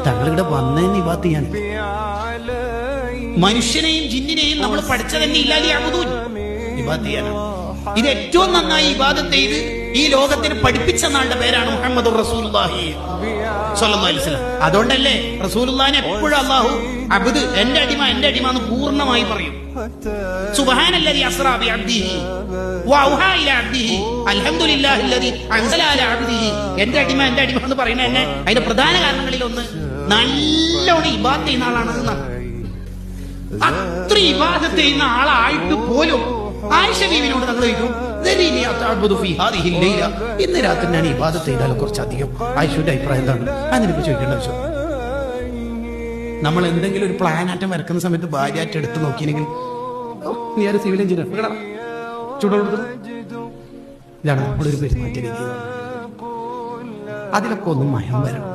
തങ്ങളിവിടെ വന്നതിന് ഇബാദത്ത് ചെയ്യാൻ. മനുഷ്യനെയും ജിന്നിനെയും നമ്മൾ പഠിച്ചതന്നെ ഇബാദത്ത് ചെയ്യാനാണ്. ഇത് ഏറ്റവും നന്നായി ഇബാദത്ത് ചെയ്ത് ഈ ലോകത്തിന് പഠിപ്പിച്ച നാളുടെ പേരാണ് മുഹമ്മദ് റസൂലുള്ളാഹി സ്വല്ലല്ലാഹു അലൈഹി വസല്ലം. അതുകൊണ്ടല്ലേ റസൂലുള്ളാഹിനെ എപ്പോഴും അല്ലാഹു അബ്ദ്, എന്റെ അടിമ എന്ന് പൂർണ്ണമായി പറയും. സുബ്ഹാനല്ലദി അസ്റാ ബി അബ്ദിഹി വഅൗഹാ ഇലാ അബ്ദിഹി അൽഹംദുലില്ലാഹില്ലദി അൻസല അലാ അബ്ദിഹി. എന്റെ അടിമ എന്ന് പറയുന്നത് തന്നെ അതിന്റെ പ്രധാന കാരണങ്ങളിൽ ഒന്ന് നല്ലോണം ഇബാദത്ത് ചെയ്യുന്ന ആളാണ് എന്നാണ്. അത്ര ഇബാദത്ത് ചെയ്യുന്ന ആളായിട്ട് പോലും ആയിഷ ബീവിനോട് നമ്മൾ ചോദിക്കും, ഇന്ന് രാത്രി ഞാൻ ഇബാദത്ത് ചെയ്താലും കുറച്ചധികം. ആയിഷയുടെ അഭിപ്രായം എന്താണ്? അതിനിപ്പോ ചോദിക്കേണ്ട ആവശ്യം. നമ്മൾ എന്തെങ്കിലും ഒരു പ്ലാനാറ്റം വരക്കുന്ന സമയത്ത് ഭാര്യയായിട്ട് എടുത്ത് നോക്കിയെങ്കിൽ നീ ആര് സിവിൽ എഞ്ചിനീയർ ചൂടുകൊടുക്കുന്നത് ഇതാണ് നമ്മുടെ ഒരു പെരുമാറ്റ രീതി. അതിലൊക്കെ ഒന്നും മയം വരണം.